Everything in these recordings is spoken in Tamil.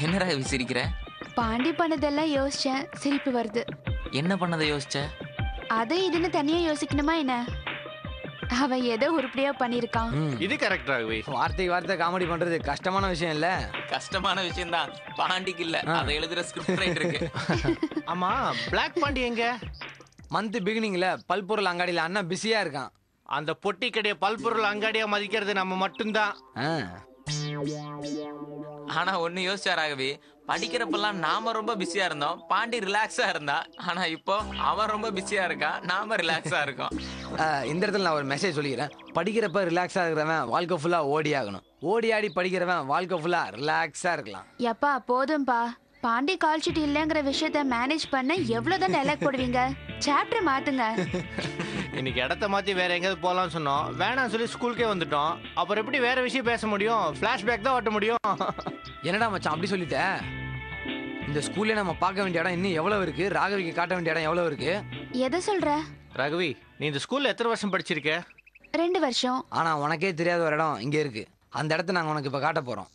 என்னடா விசிரிக்கிற? பாண்டி பண்ணதெல்லாம் யோசிச்சேன், சிரிப்பு வருது. என்ன பண்ணதை யோசிச்ச? அதை இதுன்னு தனியா யோசிக்கணுமா என்ன? அவன் ஏதோ உருப்படியா பண்ணிருக்கான். இது கரெக்ட் ராகவி. வார்த்தைக்கு வார்த்தை காமெடி பண்றது கஷ்டமான விஷயம் இல்ல. கஷ்டமான விஷயம் தான், பாண்டிக்கு இல்ல. அதை எழுதுற ஸ்கிரிப்ட் ரைட்டருக்கு. ஆமா, பிளாக் பாண்டி எங்க? மந்த் பிகினிங்ல பல்பொருள் அங்காடியில அண்ணா பிஸியா இருக்கான். அந்த பொட்டி கடைய பல்பொருள் அங்காடியா மதிக்கிறது நம்ம மட்டும்தான். ஆனா ஒண்ணு யோசிச்சா ராகவி, படிக்கிறப்பெல்லாம் நாம ரொம்ப பிஸியா இருந்தோம், பாண்டி ரிலாக்ஸா இருந்தா. ஆனா இப்போ அவன் ரொம்ப பிஸியா இருக்கான், நாம ரிலாக்ஸா இருக்கோம். இந்த இடத்துல நான் ஒரு மெசேஜ் சொல்லிக்கிறேன். படிக்கிறப்ப ரிலாக்ஸா இருக்கிறவன் வாழ்க்கை ஃபுல்லா ஓடி ஆகணும். ஓடி ஆடி படிக்கிறவன் வாழ்க்கை ஃபுல்லா ரிலாக்ஸா இருக்கலாம். எப்பா போதும்பா. பாண்டி கால் ஷீட் இல்லங்கிற விஷயத்த மேனேஜ் பண்ண எவ்வளவுதான் டைலாக் போடுவீங்க? சாப்டர் மாத்துங்க. இன்னைக்கு இடத்த மாத்தி வேற எங்கேயாவது போலாம்னு சொன்னோம், வேணாம் சொல்லி ஸ்கூலுக்கே வந்துட்டோம். அப்புறம் எப்படி வேற விஷயம் பேச முடியும்? பிளாஷ்பேக் தான் ஓட்ட முடியும். என்னடா மச்சான் அப்படி சொல்லிட்ட? இந்த ஸ்கூல்ல நம்ம பார்க்க வேண்டிய இடம் இன்னும் எவ்வளவு இருக்கு? ராகவிக்கு காட்ட வேண்டிய இடம் எவ்வளவு இருக்கு? எதை சொல்ற? ராகவி, நீ இந்த ஸ்கூல்ல எத்தனை வருஷம் படிச்சிருக்க? 2 வருஷம். ஆனா உனக்கே தெரியாத ஒரு இடம் இங்க இருக்கு. அந்த இடத்த நாங்க உனக்கு இப்ப காட்ட போறோம்.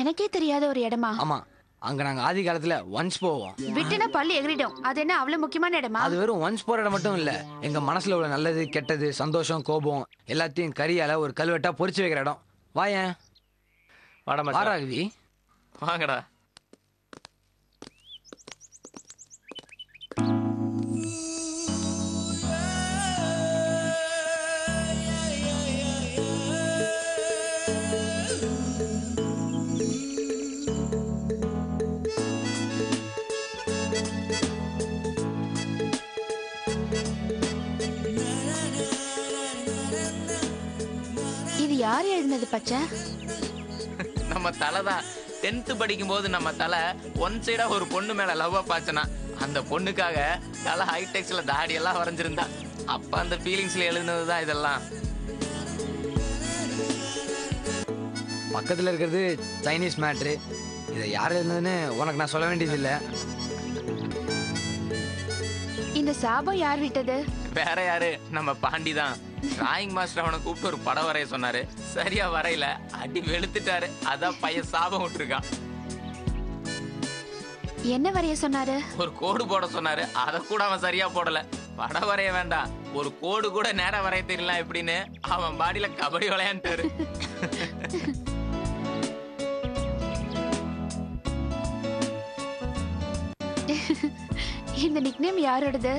எனக்கே தெரியாத ஒரு இடமா? ஆமா, அங்க நாங்க ஆதி காலத்துல ஒன்ஸ் போவோம். விட்டுனா பள்ளி எகிரிடும். அது என்ன அவ்வளவு முக்கியமான இடமா? அது வெறும் ஒன்ஸ் போற இடம் மட்டும் இல்ல. எங்க மனசுல உள்ள நல்லது கெட்டது சந்தோஷம் கோபம் எல்லாத்தையும் கரியால ஒரு கல்வெட்டா பொறிச்சு வைக்கிற இடம். வாயேன். வாராகவி, வாங்கடா. இது யார் எழுதினது பச்சை? நம்ம தலைதான். 10th படிக்கும் போது நம்ம தலை ஒன் சைடா ஒரு பொண்ணு மேல லவ்வா பாச்சனா, அந்த பொண்ணுக்காக தலை ஹைடெக்ஸ்ல தாடி எல்லாம் வரைஞ்சிருந்தா. அப்ப அந்த ஃபீலிங்ஸ்ல எழுதுனதுதான் இதெல்லாம். பக்கத்துல இருக்கிறது சைனீஸ் மேட்ரு. இதை யார் எழுதுனதுன்னு உனக்கு நான் சொல்ல வேண்டியது இல்ல. இந்த சாபம் யார் விட்டது? வேற யாரு, நம்ம பாண்டி தான். டிராயிங் மாஸ்டர் அவனை கூப்பிட்டு ஒரு படம் வரைய சொன்னாரு, சரியா வரையில, அடி வெளுத்துட்டாரு. அதான் பையன் சாபம் விட்டுருக்கான். என்ன வரைய சொன்னாரு? ஒரு கோடு போட சொன்னாரு, அத கூட அவன் சரியா போடல. படம் வரைய வேண்டாம், ஒரு கோடு கூட நேரா வரைய தெரியல எப்படின்னு அவன் பாடியில கபடி விளையாண்டாரு. இந்த நிக்நேம் யாரோடது?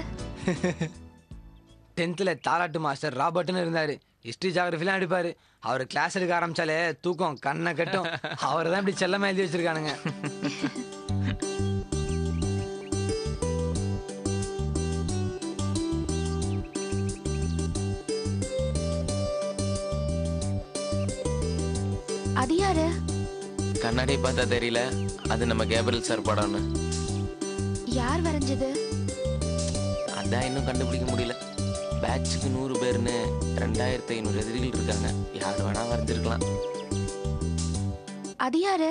10th தாலாட்டு மாஸ்டர் ராபர்ட்னு இருந்தாரு. ஹிஸ்டரி ஜியாகிரபிலாம் அடிப்பாரு. அவர் கிளாஸ் எடுக்க ஆரம்பிச்சாலே தூக்கம் கண்ணை கட்டும். அவரை தான் இப்படி செல்லமா எழுதி வச்சிருக்கானுங்க. அது யாரு? கண்ணாடி பார்த்தா தெரியல, அது நம்ம கேப்ரியல் சார் படம்னு. யார் வரைஞ்சது? அதான் இன்னும் கண்டுபிடிக்க முடியல. பேட்சுக்கு 100 பேர்னு 2500 எதிரிகள் இருக்காங்க. யார் வேணா வரைஞ்சிருக்கலாம். அது யாரு?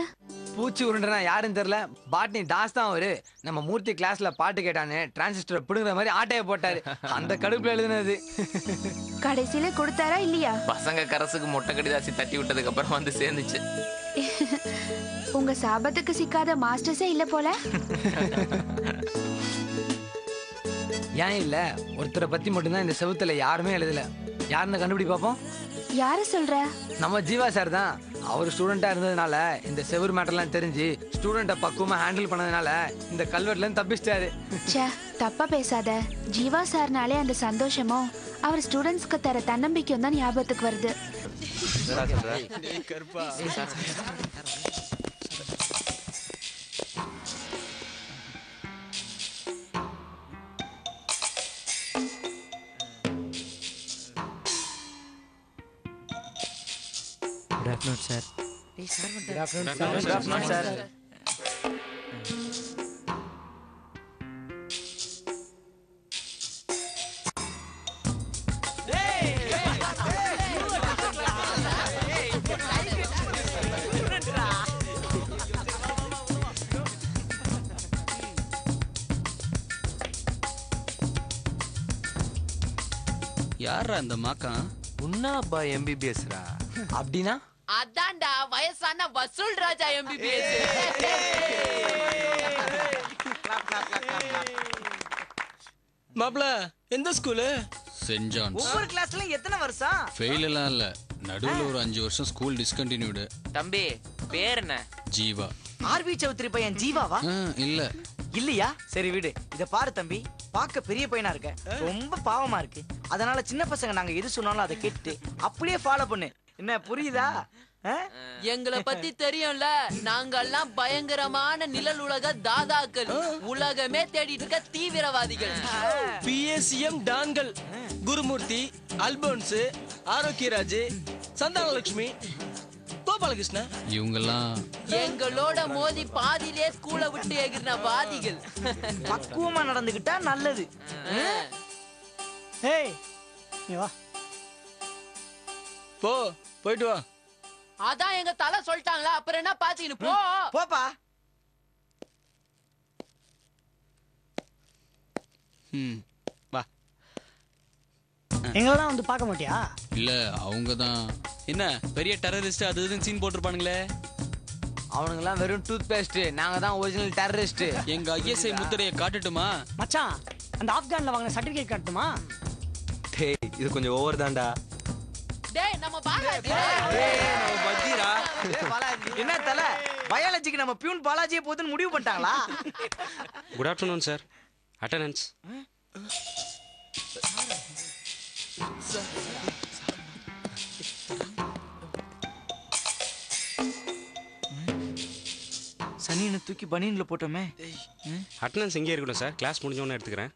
பூச்சி உருண்டனா யாருன்னு தெரியல. பாட்னி தாஸ் தான் அவரு. நம்ம மூர்த்தி கிளாஸ்ல பாட்டு கேட்டானே, டிரான்சிஸ்டர் பிடுங்குற மாதிரி ஆட்டைய போட்டாரு. அந்த கடுப்புல எழுதுனது. கடைசியில கொடுத்தாரா இல்லையா? பசங்க கரசுக்கு மொட்டை கடிதாசி தட்டி விட்டதுக்கு அப்புறம் வந்து சேர்ந்துச்சு. உங்க சாபத்துக்கு சிக்காத மாஸ்டர்ஸே இல்ல போல. ஏன் இல்ல, ஒருத்தரை பத்தி மட்டும்தான் இந்த செவுத்துல யாருமே எழுதல. யாருன்னு கண்டுபிடி பாப்போம். யார சொல்ற? நம்ம ஜீவா சார் தான். அவர் ஸ்டூடெண்டா இருந்ததுனால இந்த செவுர் மேட்டர்லாம் தெரிஞ்சு ஸ்டூடெண்ட்டை பக்குவமா ஹேண்டில் பண்ணதுனால இந்த கல்வெட்டுல இருந்து தப்பிச்சிட்டாரு. ச்சே, தப்பா பேசாத. ஜீவா சார்னாலே அந்த சந்தோஷமும் அவர் ஸ்டூடெண்ட்ஸ்க்கு தர தன்னம்பிக்கையும் தான் ஞாபகத்துக்கு வருது. Good afternoon, sir. Good afternoon, sir. யாரா இந்த மாக்கா? உன்னாப்பா எம்பிபிஎஸ்ரா? அப்படின்னா அதான்டா வயசான வசூல் ராஜா எம்பிபிஎஸ். மாப்ள எந்த ஸ்கூலு? Send John's. ஒவ்வொரு கிளாஸ்லயும் எத்தனை வருஷம்? ஃபெயில் எல்லாம் இல்ல, நடுவுல ஒரு 5 வருஷம் ஸ்கூல் டிஸ்கண்டினியூடு. தம்பி பேர் என்ன? ஜீவா. ஆர்வி சௌத்ரி பையன் ஜீவாவா? இல்ல இல்லையா? சரி விடு. இத பாரு தம்பி, பார்க்க பெரிய பையனா இருக்க, ரொம்ப பாவமா இருக்கு. அதனால சின்ன பசங்க நாங்க எது சொன்னாலும் அதை கேட்டுட்டு அப்படியே ஃபாலோ பண்ணு. என்ன புரியுதா? எங்களை பத்தி தெரியும்ல, நாங்கெல்லாம் பயங்கரமான நிழல் உலக தாதாக்கள், உலகமே தேடிட்டு இருக்க தீவிரவாதிகள். பிஎஸ்சிஎம் டான்கள் குருமூர்த்தி, அல்போன்ஸ், ஆரோக்கியராஜ், சந்தானலட்சுமி, கோபாலகிருஷ்ணன் இவங்கெல்லாம் எங்களோட மோதி பாதியிலே ஸ்கூலை விட்டு எகிரின வாதிகள். பக்குவமா நடந்துகிட்டா நல்லது. ஏய் நீ வா. போயிட்டு வா. அதான் எங்க தலை சொல்லிட்டாங்களா, அப்புறம் என்ன பாத்தீங்கன்னு போ. போப்பா. வா. எங்களெல்லாம் வந்து பார்க்க மாட்டியா? இல்ல அவங்க தான். என்ன பெரிய டெரரிஸ்ட் அது இதுன்னு சீன் போட்டிருப்பானுங்களே? அவனுங்கெல்லாம் வெறும் டூத் பேஸ்ட், நாங்க தான் ஒரிஜினல் டெரரிஸ்ட். எங்க ஐஎஸ்ஐ முத்திரையை காட்டட்டுமா? மச்சான், அந்த ஆப்கான்ல வாங்கின சர்டிபிகேட் காட்டுமா? டேய் இது கொஞ்சம் ஓவர் தான்டா. டேய் நம்ம பாலாஜி. என்ன தல, பயாலஜிக்கு நம்ம பியூன் பாலாஜியை போதுன்னு முடிவு பண்ணிட்டாங்களா? Good afternoon sir. அட்டெண்டன்ஸ். சனியனை தூக்கி பனியன்ல போட்டோமே. அட்டெண்டன்ஸ் எங்கே இருக்கட்டும் சார், கிளாஸ் முடிஞ்சோன்னு எடுத்துக்கிறேன்.